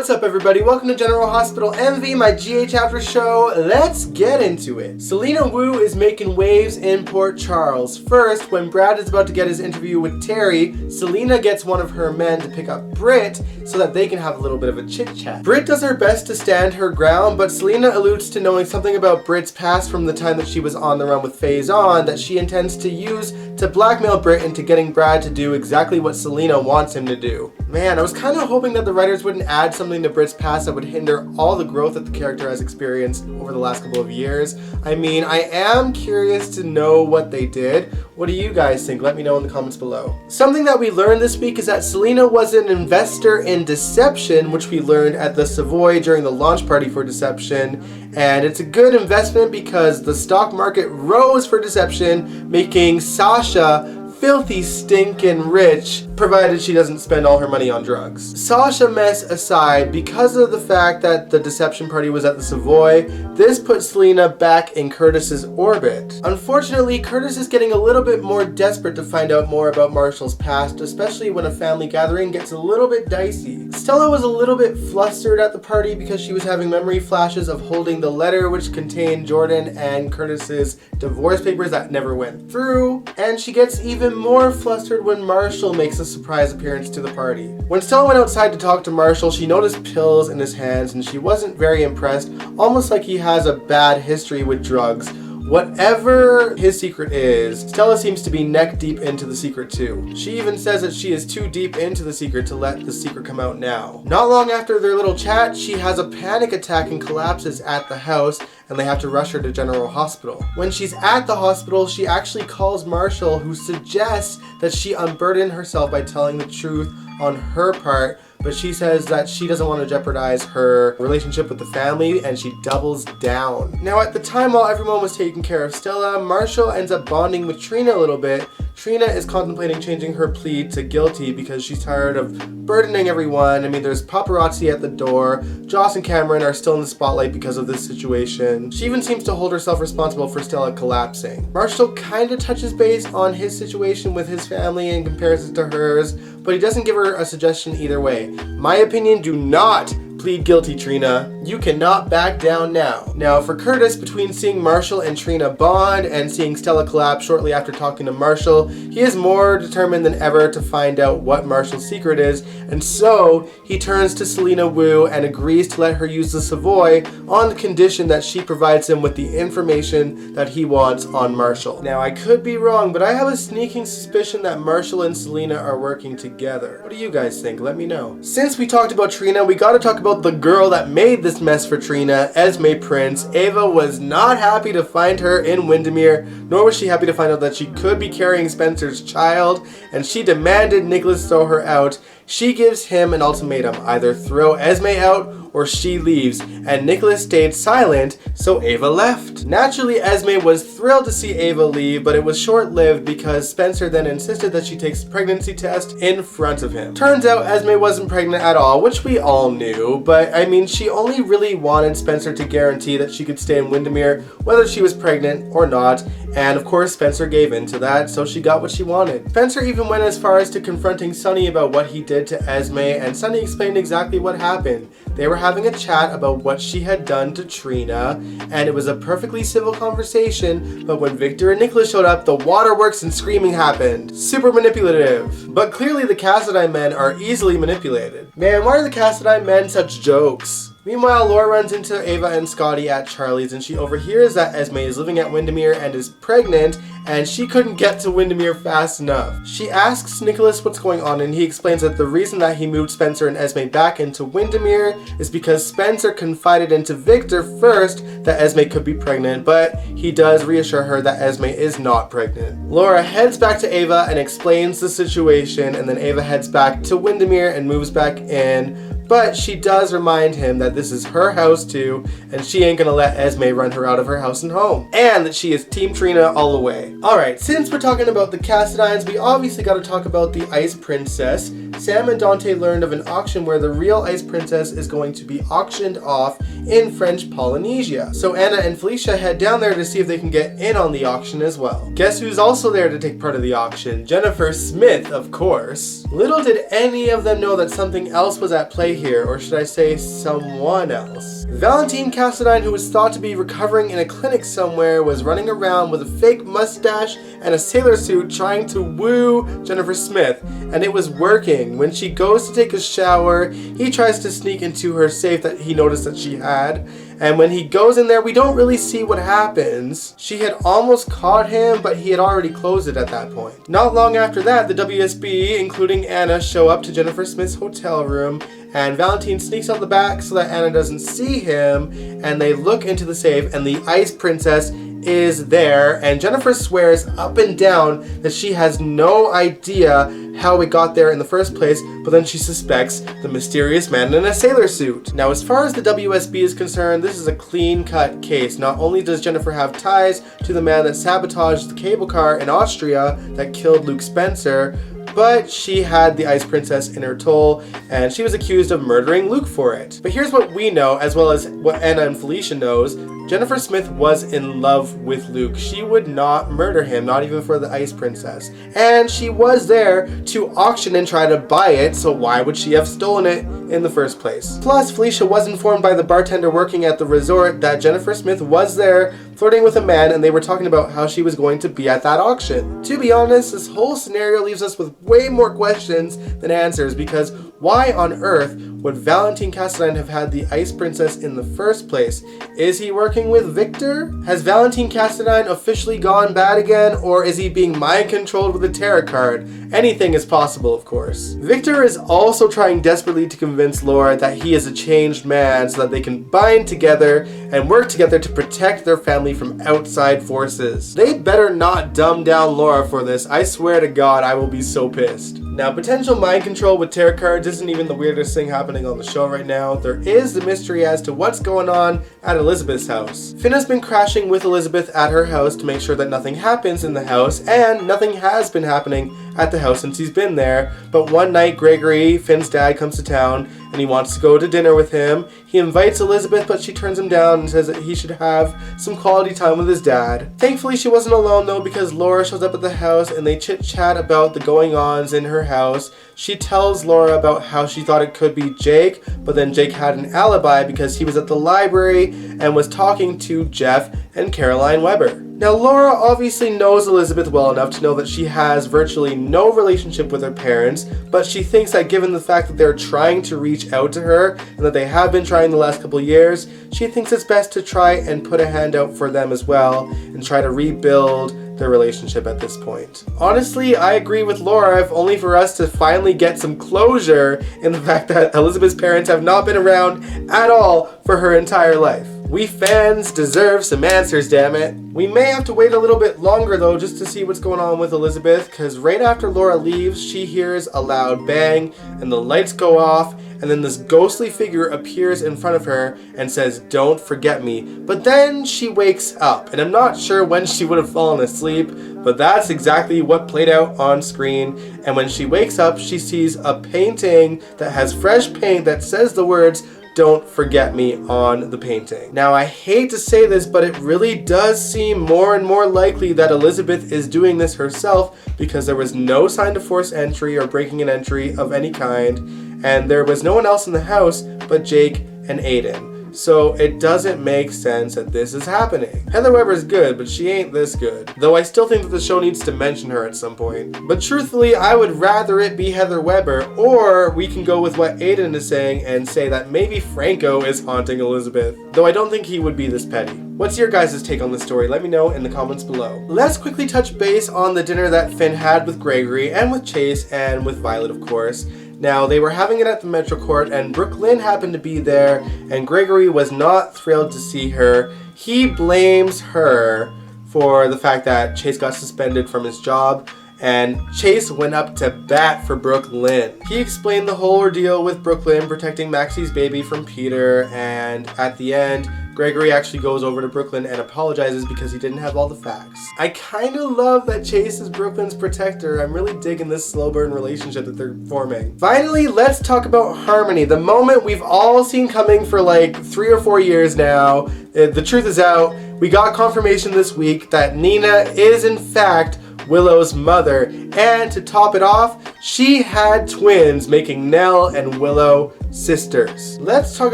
What's up everybody, welcome to General Hospital MV, my GA chapter show. Let's get into it. Selena Wu is making waves in Port Charles. First, when Brad is about to get his interview with Terry, Selena gets one of her men to pick up Britt so that they can have a little bit of a chit chat. Britt does her best to stand her ground, but Selena alludes to knowing something about Britt's past from the time that she was on the run with Faison that she intends to use to blackmail Britt into getting Brad to do exactly what Selena wants him to do. Man, I was kind of hoping that the writers wouldn't add something to Britt's past that would hinder all the growth that the character has experienced over the last couple of years. I mean, I am curious to know what they did. What do you guys think? Let me know in the comments below. Something that we learned this week is that Selena was an investor in Deception, which we learned at the Savoy during the launch party for Deception. And it's a good investment because the stock market rose for Deception, making Sasha filthy stinkin' rich, provided she doesn't spend all her money on drugs. Sasha mess aside, because of the fact that the Deception party was at the Savoy, this puts Selena back in Curtis's orbit. Unfortunately, Curtis is getting a little bit more desperate to find out more about Marshall's past, especially when a family gathering gets a little bit dicey. Stella was a little bit flustered at the party because she was having memory flashes of holding the letter which contained Jordan and Curtis's divorce papers that never went through, and she gets even more flustered when Marshall makes a surprise appearance to the party. When Stella went outside to talk to Marshall, she noticed pills in his hands and she wasn't very impressed, almost like he has a bad history with drugs. Whatever his secret is, Stella seems to be neck deep into the secret too. She even says that she is too deep into the secret to let the secret come out now. Not long after their little chat, she has a panic attack and collapses at the house, and they have to rush her to General Hospital. When she's at the hospital, she actually calls Marshall, who suggests that she unburden herself by telling the truth on her part, but she says that she doesn't want to jeopardize her relationship with the family, and she doubles down. Now at the time while everyone was taking care of Stella, Marshall ends up bonding with Trina a little bit. Trina is contemplating changing her plea to guilty because she's tired of burdening everyone. I mean, there's paparazzi at the door. Joss and Cameron are still in the spotlight because of this situation. She even seems to hold herself responsible for Stella collapsing. Marshall kind of touches base on his situation with his family and compares it to hers, but he doesn't give her a suggestion either way. My opinion, do not plead guilty, Trina. You cannot back down now. Now for Curtis, between seeing Marshall and Trina bond and seeing Stella collapse shortly after talking to Marshall, he is more determined than ever to find out what Marshall's secret is, and so he turns to Selena Wu and agrees to let her use the Savoy on the condition that she provides him with the information that he wants on Marshall. Now I could be wrong, but I have a sneaking suspicion that Marshall and Selena are working together. What do you guys think? Let me know. Since we talked about Trina, we gotta talk about the girl that made this mess for Trina, Esme Prince. Ava was not happy to find her in Windermere, nor was she happy to find out that she could be carrying Spencer's child, and she demanded Nicholas throw her out. She gives him an ultimatum, either throw Esme out or she leaves, and Nicholas stayed silent, so Ava left. Naturally, Esme was thrilled to see Ava leave, but it was short-lived because Spencer then insisted that she takes a pregnancy test in front of him. Turns out Esme wasn't pregnant at all, which we all knew, but I mean, she only really wanted Spencer to guarantee that she could stay in Windermere whether she was pregnant or not, and of course Spencer gave in to that, so she got what she wanted. Spencer even went as far as to confronting Sonny about what he did to Esme, and Sonny explained exactly what happened. They were having a chat about what she had done to Trina, and it was a perfectly civil conversation, but when Victor and Nicholas showed up, the waterworks and screaming happened. Super manipulative. But clearly the Cassadine men are easily manipulated. Man, why are the Cassadine men such jokes? Meanwhile, Laura runs into Ava and Scotty at Charlie's, and she overhears that Esme is living at Windermere and is pregnant, and she couldn't get to Windermere fast enough. She asks Nicholas what's going on, and he explains that the reason that he moved Spencer and Esme back into Windermere is because Spencer confided into Victor first that Esme could be pregnant, but he does reassure her that Esme is not pregnant. Laura heads back to Ava and explains the situation, and then Ava heads back to Windermere and moves back in. But she does remind him that this is her house too, and she ain't gonna let Esme run her out of her house and home. And that she is Team Trina all the way. Alright, since we're talking about the Cassadines, we obviously gotta talk about the Ice Princess. Sam and Dante learned of an auction where the real Ice Princess is going to be auctioned off in French Polynesia. So Anna and Felicia head down there to see if they can get in on the auction as well. Guess who's also there to take part of the auction? Jennifer Smith, of course. Little did any of them know that something else was at play say here, or should I say someone else? Valentin Cassadine, who was thought to be recovering in a clinic somewhere, was running around with a fake mustache and a sailor suit trying to woo Jennifer Smith, and it was working. When she goes to take a shower, he tries to sneak into her safe that he noticed that she had, and when he goes in there, we don't really see what happens. She had almost caught him, but he had already closed it at that point. Not long after that, the WSB, including Anna, show up to Jennifer Smith's hotel room, and Valentin sneaks out the back so that Anna doesn't see him, and they look into the safe, and the Ice Princess is there, and Jennifer swears up and down that she has no idea how it got there in the first place, but then she suspects the mysterious man in a sailor suit. Now, as far as the WSB is concerned, this is a clean-cut case. Not only does Jennifer have ties to the man that sabotaged the cable car in Austria that killed Luke Spencer, but she had the Ice Princess in her toll, and she was accused of murdering Luke for it. But here's what we know, as well as what Anna and Felicia knows. Jennifer Smith was in love with Luke. She would not murder him, not even for the Ice Princess. And she was there to auction and try to buy it, so why would she have stolen it in the first place? Plus, Felicia was informed by the bartender working at the resort that Jennifer Smith was there flirting with a man, and they were talking about how she was going to be at that auction. To be honest, this whole scenario leaves us with way more questions than answers, because why on earth would Valentin Cassadine have had the Ice Princess in the first place? Is he working with Victor? Has Valentin Cassadine officially gone bad again, or is he being mind controlled with a tarot card? Anything is possible, of course. Victor is also trying desperately to convince Laura that he is a changed man so that they can bind together and work together to protect their family from outside forces. They better not dumb down Laura for this. I swear to God, I will be so pissed. Now, potential mind control with tarot cards isn't even the weirdest thing happening on the show right now. There is the mystery as to what's going on at Elizabeth's house. Finn has been crashing with Elizabeth at her house to make sure that nothing happens in the house, and nothing has been happening at the house since he's been there. But one night, Gregory, Finn's dad, comes to town and he wants to go to dinner with him. He invites Elizabeth, but she turns him down and says that he should have some quality time with his dad. Thankfully, she wasn't alone though, because Laura shows up at the house and they chit-chat about the going-ons in her house. She tells Laura about how she thought it could be Jake, but then Jake had an alibi because he was at the library and was talking to Jeff and Caroline Weber. Now, Laura obviously knows Elizabeth well enough to know that she has virtually no relationship with her parents, but she thinks that given the fact that they're trying to reach out to her and that they have been trying the last couple years, she thinks it's best to try and put a hand out for them as well and try to rebuild their relationship at this point. Honestly, I agree with Laura, if only for us to finally get some closure in the fact that Elizabeth's parents have not been around at all for her entire life. We fans deserve some answers, damn it. We may have to wait a little bit longer though, just to see what's going on with Elizabeth, because right after Laura leaves, she hears a loud bang and the lights go off, and then this ghostly figure appears in front of her and says, "Don't forget me." But then she wakes up, and I'm not sure when she would have fallen asleep, but that's exactly what played out on screen. And when she wakes up, she sees a painting that has fresh paint that says the words, "Don't forget me" on the painting. Now, I hate to say this, but it really does seem more and more likely that Elizabeth is doing this herself, because there was no sign of forced entry or breaking an entry of any kind, and there was no one else in the house but Jake and Aiden. So it doesn't make sense that this is happening. Heather Weber's good, but she ain't this good. Though I still think that the show needs to mention her at some point. But truthfully, I would rather it be Heather Weber, or we can go with what Aiden is saying and say that maybe Franco is haunting Elizabeth. Though I don't think he would be this petty. What's your guys' take on the story? Let me know in the comments below. Let's quickly touch base on the dinner that Finn had with Gregory and with Chase and with Violet, of course. Now, they were having it at the Metro Court, and Brooke Lynn happened to be there, and Gregory was not thrilled to see her. He blames her for the fact that Chase got suspended from his job, and Chase went up to bat for Brooke Lynn. He explained the whole ordeal with Brooke Lynn protecting Maxie's baby from Peter, and at the end, Gregory actually goes over to Brooke Lynn and apologizes because he didn't have all the facts. I kind of love that Chase is Brooke Lynn's protector. I'm really digging this slow burn relationship that they're forming. Finally, let's talk about Harmony. The moment we've all seen coming for like 3 or 4 years now. The truth is out. We got confirmation this week that Nina is in fact Willow's mother, and to top it off, she had twins, making Nell and Willow sisters. Let's talk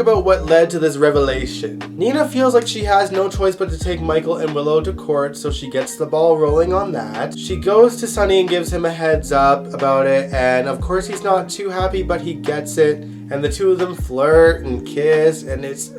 about what led to this revelation. Nina feels like she has no choice but to take Michael and Willow to court, so she gets the ball rolling on that. She goes to Sonny and gives him a heads up about it, and of course he's not too happy, but he gets it. And the two of them flirt and kiss, and it's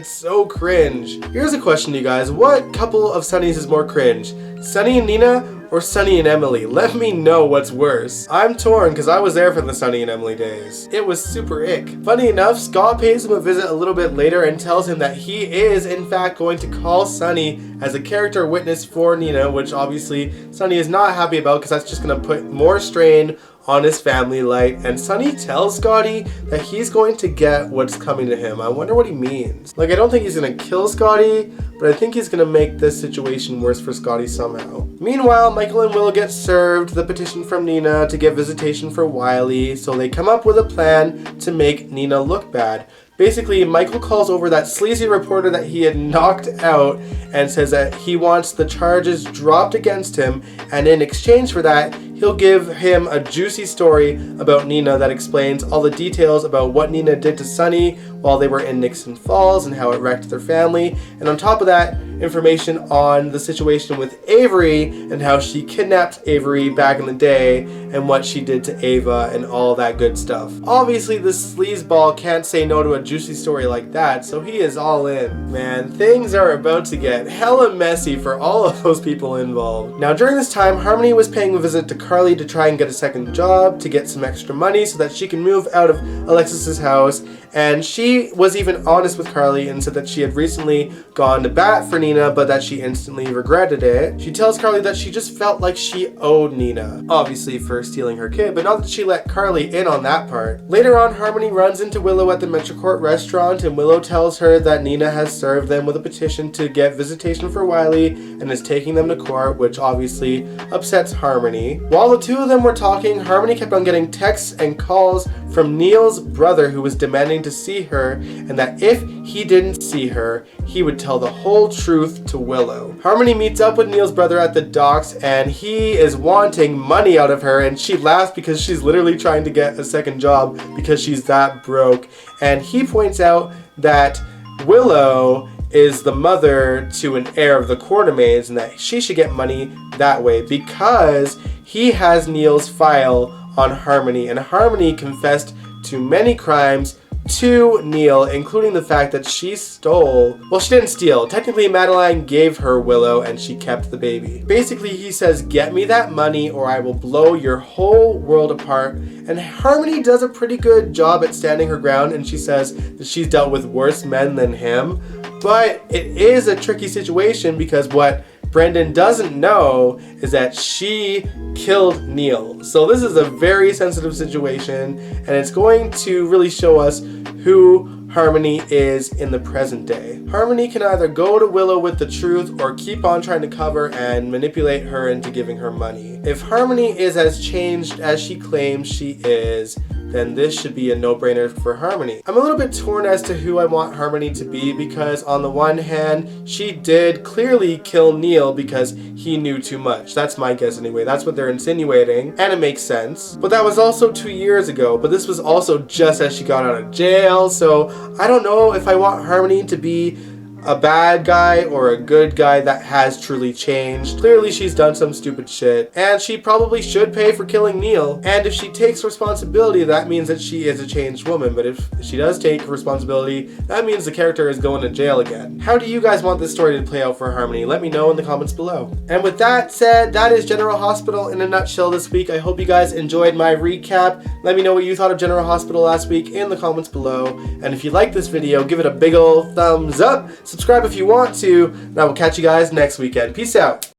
so cringe. Here's a question to you guys. What couple of Sonny's is more cringe? Sonny and Nina or Sonny and Emily? Let me know what's worse. I'm torn because I was there for the Sonny and Emily days. It was super ick. Funny enough, Scott pays him a visit a little bit later and tells him that he is in fact going to call Sonny as a character witness for Nina, which obviously Sonny is not happy about because that's just going to put more strain on his family life. And Sonny tells Scotty that he's going to get what's coming to him. I wonder what he means. Like, I don't think he's gonna kill Scotty, but I think he's gonna make this situation worse for Scotty somehow. Meanwhile, Michael and Willow get served the petition from Nina to get visitation for Wiley, so they come up with a plan to make Nina look bad. Basically, Michael calls over that sleazy reporter that he had knocked out and says that he wants the charges dropped against him, and in exchange for that, he'll give him a juicy story about Nina that explains all the details about what Nina did to Sonny while they were in Nixon Falls and how it wrecked their family. And on top of that, information on the situation with Avery and how she kidnapped Avery back in the day and what she did to Ava and all that good stuff. Obviously, this sleazeball can't say no to a juicy story like that, so he is all in. Man, things are about to get hella messy for all of those people involved. Now, during this time, Harmony was paying a visit to Carly to try and get a second job to get some extra money so that she can move out of Alexis's house, and she was even honest with Carly and said that she had recently gone to bat for Nina, but that she instantly regretted it. She tells Carly that she just felt like she owed Nina, obviously for stealing her kid, but not that she let Carly in on that part. Later on, Harmony runs into Willow at the Metrocourt restaurant, and Willow tells her that Nina has served them with a petition to get visitation for Wiley and is taking them to court, which obviously upsets Harmony. While the two of them were talking, Harmony kept on getting texts and calls from Neil's brother, who was demanding to see her, and that if he didn't see her, he would tell the whole truth to Willow. Harmony meets up with Neil's brother at the docks, and he is wanting money out of her, and she laughs because she's literally trying to get a second job because she's that broke. And he points out that Willow is the mother to an heir of the Quartermains and that she should get money that way because he has Neil's file on Harmony, and Harmony confessed to many crimes to Neil, including the fact that she stole. Well, she didn't steal. Technically, Madeline gave her Willow and she kept the baby. Basically, he says, get me that money or I will blow your whole world apart. And Harmony does a pretty good job at standing her ground, and she says that she's dealt with worse men than him. But it is a tricky situation because what Brendan doesn't know is that she killed Neil. So this is a very sensitive situation, and it's going to really show us who Harmony is in the present day. Harmony can either go to Willow with the truth or keep on trying to cover and manipulate her into giving her money. If Harmony is as changed as she claims she is, then this should be a no-brainer for Harmony. I'm a little bit torn as to who I want Harmony to be because on the one hand, she did clearly kill Neil because he knew too much. That's my guess anyway. That's what they're insinuating, and it makes sense. But that was also 2 years ago, but this was also just as she got out of jail, so I don't know if I want Harmony to be a bad guy or a good guy that has truly changed. Clearly she's done some stupid shit, and she probably should pay for killing Neil. And if she takes responsibility, that means that she is a changed woman. But if she does take responsibility, that means the character is going to jail again. How do you guys want this story to play out for Harmony? Let me know in the comments below. And with that said, that is General Hospital in a nutshell this week. I hope you guys enjoyed my recap. Let me know what you thought of General Hospital last week in the comments below. And if you liked this video, give it a big ol' thumbs up. Subscribe if you want to, and I will catch you guys next weekend. Peace out.